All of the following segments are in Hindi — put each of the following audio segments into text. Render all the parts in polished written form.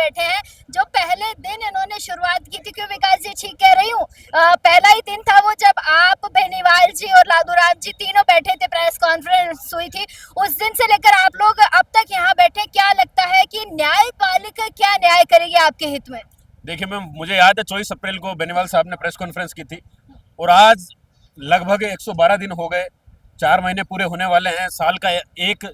बैठे हैं, जो पहले दिन इन्होंने शुरुआत की थी। क्यों विकास जी ठीक कह रही हूँ? पहला ही दिन था वो जब आप, बेनीवाल जी और लालूराम जी तीनों बैठे थे, प्रेस कॉन्फ्रेंस हुई थी। उस दिन से लेकर आप लोग अब तक यहाँ बैठे, क्या लगता है कि न्यायपालिका क्या न्याय करेगी आपके हित में? देखिए मैम, मुझे याद है 24 अप्रैल को बेनीवाल साहब ने प्रेस कॉन्फ्रेंस की थी और आज लगभग 112 दिन हो गए, 4 महीने पूरे होने वाले हैं। साल का एक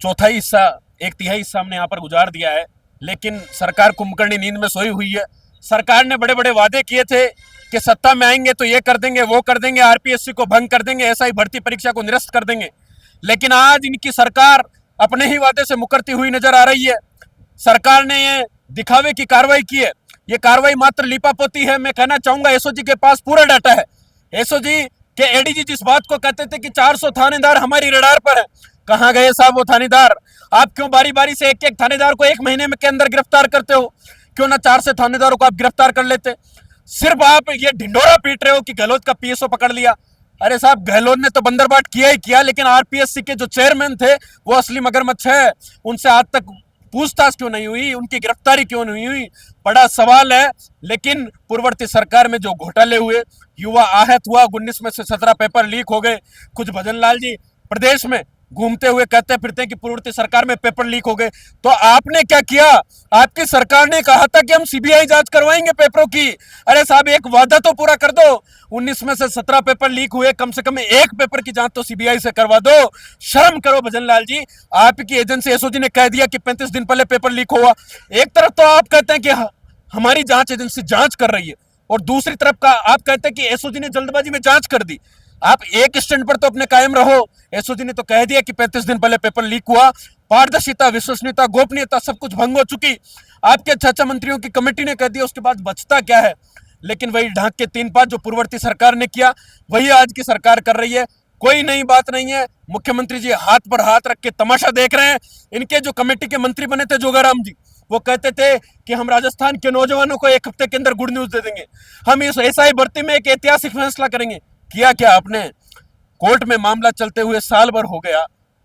चौथाई हिस्सा, एक तिहाई हिस्सा हमने यहाँ पर गुजार दिया है, लेकिन सरकार कुंभकर्णी नींद में सोई हुई है। सरकार ने बड़े बड़े वादे किए थे कि सत्ता में आएंगे तो ये कर देंगे, वो कर देंगे, आरपीएससी को भंग कर देंगे, ऐसा ही भर्ती परीक्षा को निरस्त कर देंगे। लेकिन आज इनकी सरकार अपने ही वादे से मुकरती हुई नजर आ रही है। सरकार ने ये दिखावे की कार्रवाई की है, ये कार्रवाई मात्र लीपापोती है। मैं कहना चाहूंगा एसओजी के पास पूरा डाटा है। एसओजी के एडीजी जिस बात को कहते थे कि 400 थानेदार हमारी रडार पर है, कहां गए साहब वो थानेदार? आप क्यों बारी बारी से एक एक थानेदार को 1 महीने में के अंदर गिरफ्तार करते हो? क्यों ना 4 से थानेदारों को आप गिरफ्तार कर लेते? सिर्फ आप ये ढिंडोरा पीट रहे हो कि गहलोत का पीएसओ पकड़ लिया। अरे साहब, गहलोत ने तो बंदरबाट किया ही किया, लेकिन आरपीएससी के जो चेयरमैन थे वो असली मगरमच्छ है। उनसे आज तक पूछताछ क्यों नहीं हुई, उनकी गिरफ्तारी क्यों नहीं हुई? बड़ा सवाल है। लेकिन पूर्ववर्ती सरकार में जो घोटाले हुए, युवा आहत हुआ, 19 में से 17 पेपर लीक हो गए। कुछ भजन लाल जी प्रदेश में घूमते हुए कहते फिरते हैं कि पूर्ववर्ती सरकार में पेपर लीक हो गए। तो आपने क्या किया? आपकी सरकार ने कहा था कि हम सीबीआई जांच करवाएंगे पेपरों की। अरे साहब, एक वादा तो पूरा कर दो। 19 में से 17 पेपर लीक हुए, कम से कम एक पेपर की जांच तो सीबीआई से करवा दो। शर्म करो भजन लाल जी। आपकी एजेंसी एसओजी ने कह दिया कि 35 दिन पहले पेपर लीक हुआ। एक तरफ तो आप कहते हैं कि हमारी जांच एजेंसी जांच कर रही है, और दूसरी तरफ का आप कहते हैं कि एसओजी ने जल्दबाजी में जांच कर दी। आप एक स्टैंड पर तो अपने कायम रहो। एसओजी ने तो कह दिया कि 35 दिन पहले पेपर लीक हुआ। पारदर्शिता, विश्वसनीयता, गोपनीयता सब कुछ भंग हो चुकी। आपके 6 मंत्रियों की कमेटी ने कह दिया, उसके बाद बचता क्या है? लेकिन वही ढांक के 3-5 जो पूर्ववर्ती सरकार ने किया, वही आज की सरकार कर रही है। कोई नई बात नहीं है। मुख्यमंत्री जी हाथ पर हाथ रख के तमाशा देख रहे हैं। इनके जो कमेटी के मंत्री बने थे जोगाराम जी, वो कहते थे कि हम राजस्थान के नौजवानों को 1 हफ्ते के अंदर गुड न्यूज दे देंगे, हम इस एसआई भर्ती में एक ऐतिहासिक फैसला करेंगे। किया क्या आपने? कोर्ट में मामला चलते हुए साल भर हो गया,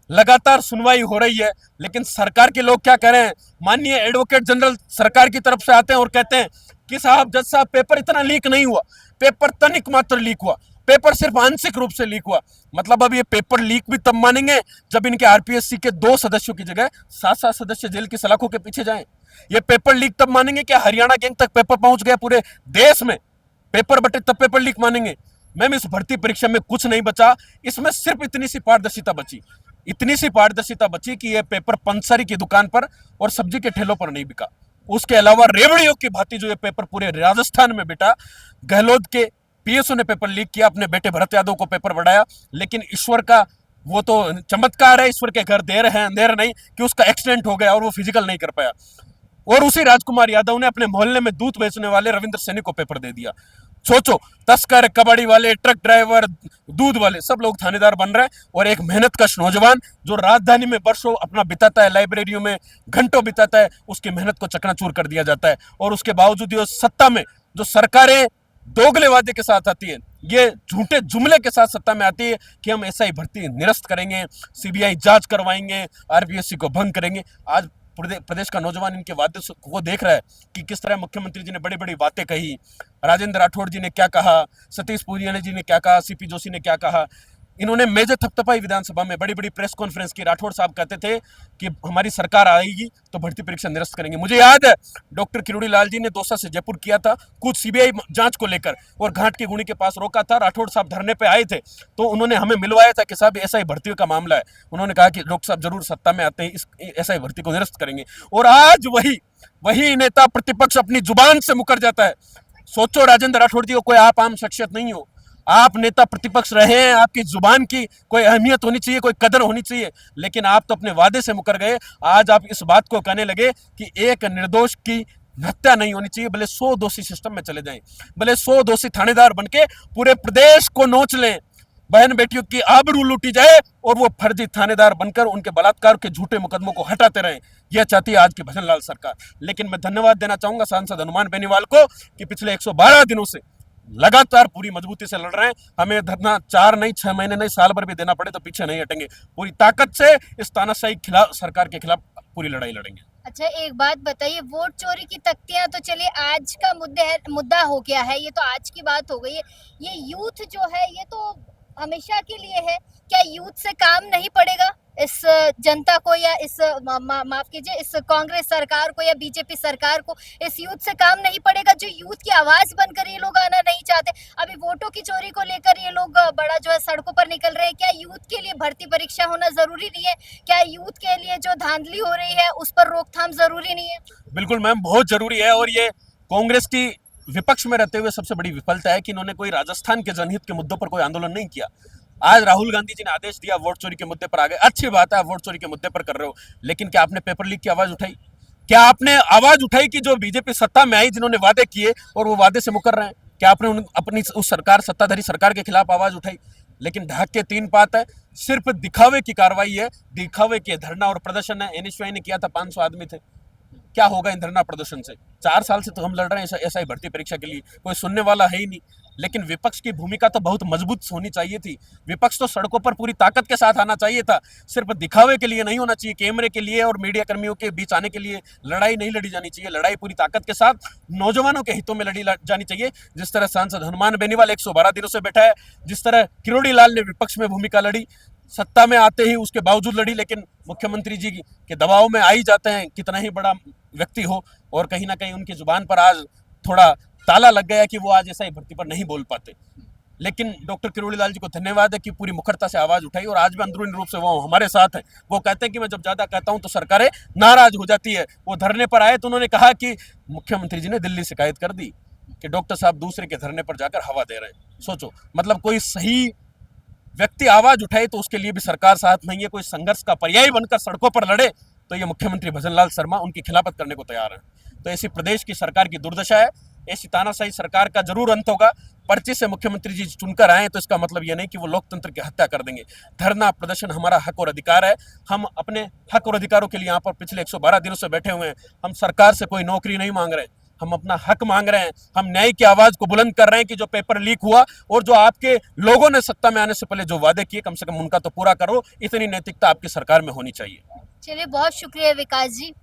लगातार सुनवाई हो रही है, लेकिन सरकार के लोग क्या कह रहे हैं? माननीय एडवोकेट जनरल सरकार की तरफ से आते हैं और कहते हैं कि साहब, जज साहब, पेपर इतना लीक नहीं हुआ, पेपर तनिक मात्र लीक हुआ, पेपर सिर्फ आंशिक रूप से लीक हुआ। मतलब अब ये पेपर लीक भी तब मानेंगे जब इनके आरपीएससी के 2 सदस्यों की जगह 7-7 सदस्य जेल की सलाखों के पीछे जाएं। ये पेपर लीक तब मानेंगे कि हरियाणा गैंग तक पेपर पहुंच गया, पूरे देश में पेपर बटे तब पेपर लीक मानेंगे? मैम, इस भर्ती परीक्षा में कुछ नहीं बचा। इसमें सिर्फ इतनी सी पारदर्शिता बची, इतनी सी पारदर्शिता बची कि यह पेपर पंसारी की दुकान पर और सब्जी के ठेलों पर नहीं बिका। उसके अलावा रेवड़ियों की भांति जो ये पेपर पूरे राजस्थान में बिटा। गहलोत के पीएसओ ने पेपर लीक किया, अपने बेटे भरत यादव को पेपर बढ़ाया, लेकिन ईश्वर का वो तो चमत्कार है, ईश्वर के घर देर है अंधेर नहीं, कि उसका एक्सीडेंट हो गया और वो फिजिकल नहीं कर पाया। और उसी राजकुमार यादव ने अपने मोहल्ले में दूध बेचने वाले रविंद्र सैनी को पेपर दे दिया। सोचो, तस्कर, कबाड़ी वाले, ट्रक ड्राइवर, दूध वाले, सब लोग थानेदार बन रहे हैं, और एक मेहनतकश नौजवान जो राजधानी में वर्षों अपना बिताता है, लाइब्रेरियों में घंटों बिताता है, उसकी मेहनत को चकनाचूर कर दिया जाता है। और उसके बावजूद ये सत्ता में जो सरकारें दोगले वादे के साथ आती है, ये झूठे जुमले के साथ सत्ता में आती है कि हम ऐसा ही भर्ती निरस्त करेंगे, सीबीआई जांच करवाएंगे, आरपीएससी को भंग करेंगे। आज प्रदेश का नौजवान इनके वादे को देख रहा है कि किस तरह मुख्यमंत्री जी ने बड़ी बड़ी बातें कही, राजेंद्र राठौड़ जी ने क्या कहा, सतीश पूनिया जी ने क्या कहा, सीपी जोशी ने क्या कहा। इन्होंने मेजे थपथपाई विधानसभा में, बड़ी बड़ी प्रेस कॉन्फ्रेंस की। राठौड़ साहब कहते थे कि हमारी सरकार आएगी तो भर्ती परीक्षा निरस्त करेंगे। मुझे याद है डॉक्टर किरोड़ी लाल जी ने दौसा से जयपुर किया था कुछ सीबीआई जांच को लेकर, और घाट की गुणी के पास रोका था। राठौड़ साहब धरने पे आए थे तो उन्होंने हमें मिलवाया था कि साहब ऐसा ही भर्ती का मामला है। उन्होंने कहा कि डॉक्टर साहब जरूर सत्ता में आते ही इस ऐसा ही भर्ती को निरस्त करेंगे। और आज वही नेता प्रतिपक्ष अपनी जुबान से मुकर जाता है। सोचो, राजेंद्र राठौड़ जी को कोई आप आम शख्सियत नहीं हो, आप नेता प्रतिपक्ष रहे हैं, आपकी जुबान की कोई अहमियत होनी चाहिए, कोई कदर होनी चाहिए, लेकिन आप तो अपने वादे से मुकर गए। आज आप इस बात को कहने लगे कि एक निर्दोष की हत्या नहीं होनी चाहिए, भले 100 दोषी सिस्टम में चले जाएं, भले 100 दोषी थानेदार बनके पूरे प्रदेश को नोच लें, बहन बेटियों की आबरू लूटी जाए और वो फर्जी थानेदार बनकर उनके बलात्कार के झूठे मुकदमों को हटाते रहें। यह चाहती है आज की भजन लाल सरकार। लेकिन मैं धन्यवाद देना चाहूंगा सांसद हनुमान बेनीवाल को कि पिछले 112 दिनों से लगातार पूरी मजबूती से लड़ रहे हैं। हमें धरना 4 नहीं, 6 महीने नहीं, साल भर भी देना पड़े तो पीछे नहीं हटेंगे। पूरी ताकत से इस तानाशाही खिलाफ, सरकार के खिलाफ पूरी लड़ाई लड़ेंगे। अच्छा, एक बात बताइए, वोट चोरी की तख्तियां तो चलिए आज का मुद्दा हो गया है, ये तो आज की बात हो गई है। ये यूथ जो है ये तो हमेशा के लिए है। क्या यूथ से काम नहीं पड़ेगा इस जनता को, या इस माफ कीजिए, इस कांग्रेस सरकार को या बीजेपी सरकार को? इस यूथ से काम नहीं पड़ेगा जो यूथ की आवाज बनकर ये लोग आना नहीं चाहते? अभी वोटों की चोरी को लेकर ये लोग बड़ा जो है सड़कों पर निकल रहे हैं। क्या यूथ के लिए भर्ती परीक्षा होना जरूरी नहीं है? क्या यूथ के लिए जो धांधली हो रही है उस पर रोकथाम जरूरी नहीं है? बिल्कुल मैम, बहुत जरूरी है। और ये कांग्रेस की विपक्ष में रहते हुए सबसे बड़ी विफलता है कि इन्होंने कोई राजस्थान के जनहित के मुद्दों पर कोई आंदोलन नहीं किया। आज राहुल गांधी जी ने आदेश दिया वोट चोरी के मुद्दे पर आ गए, अच्छी बात है, आप वोट चोरी के मुद्दे पर कर रहे हो, लेकिन क्या आपने पेपर लीक की आवाज उठाई? क्या आपने आवाज उठाई कि जो बीजेपी सत्ता में आई, जिन्होंने वादे किए और वो वादे से मुकर रहे हैं, क्या आपने अपनी उस सरकार, सत्ताधारी सरकार के खिलाफ आवाज उठाई? लेकिन ढाक के तीन पात है, सिर्फ दिखावे की कार्रवाई है, दिखावे के धरना और प्रदर्शन है। एनएसयूआई ने किया था, 500 आदमी थे। क्या होगा इन धरना प्रदर्शन से? 4 साल से तो हम लड़ रहे हैं ऐसा भर्ती परीक्षा के लिए, कोई सुनने वाला है ही नहीं। लेकिन विपक्ष की भूमिका तो बहुत मजबूत होनी चाहिए थी। विपक्ष तो सड़कों पर पूरी ताकत के साथ आना चाहिए था, सिर्फ दिखावे के लिए नहीं होना चाहिए, कैमरे के लिए और मीडिया कर्मियों के बीच आने के लिए लड़ाई नहीं लड़ी जानी चाहिए। लड़ाई पूरी ताकत के साथ नौजवानों के हितों में लड़ी जानी चाहिए। जिस तरह सांसद हनुमान बेनीवाल 112 दिनों से बैठा है, जिस तरह किरोड़ी लाल ने विपक्ष में भूमिका लड़ी, सत्ता में आते ही उसके बावजूद लड़ी, लेकिन मुख्यमंत्री जी के दबाव में आ ही जाते हैं, कितना ही बड़ा व्यक्ति हो। और कहीं ना कहीं उनकी जुबान पर आज थोड़ा ताला लग गया कि वो आज ऐसा ही भर्ती पर नहीं बोल पाते। लेकिन डॉक्टर किरोड़ी लाल जी को धन्यवाद है कि पूरी मुखरता से आवाज उठाई और आज भी अंदरूनी रूप से वो हमारे साथ हैं। वो कहते हैं कि मैं जब ज्यादा कहता हूं तो सरकारें नाराज हो जाती है। वो धरने पर आए तो उन्होंने कहा कि मुख्यमंत्री जी ने दिल्ली शिकायत कर दी कि डॉक्टर साहब दूसरे के धरने पर जाकर हवा दे रहे हैं। सोचो, मतलब कोई सही व्यक्ति आवाज उठाए तो उसके लिए भी सरकार साथ नहीं है। कोई संघर्ष का पर्याय बनकर सड़कों पर लड़े तो ये मुख्यमंत्री भजनलाल शर्मा उनकी खिलाफत करने को तैयार है। तो ऐसी प्रदेश की सरकार की दुर्दशा है। ऐसी तानाशाही सरकार का जरूर अंत होगा। पर्ची से मुख्यमंत्री जी चुनकर आए तो इसका मतलब यह नहीं कि वो लोकतंत्र की हत्या कर देंगे। धरना प्रदर्शन हमारा हक और अधिकार है। हम अपने हक और अधिकारों के लिए यहाँ पर पिछले 112 दिनों से बैठे हुए हैं। हम सरकार से कोई नौकरी नहीं मांग रहे, हम अपना हक मांग रहे हैं। हम न्याय की आवाज को बुलंद कर रहे हैं कि जो पेपर लीक हुआ और जो आपके लोगों ने सत्ता में आने से पहले जो वादे किए, कम से कम उनका तो पूरा करो। इतनी नैतिकता आपकी सरकार में होनी चाहिए। चलिए, बहुत शुक्रिया विकास जी।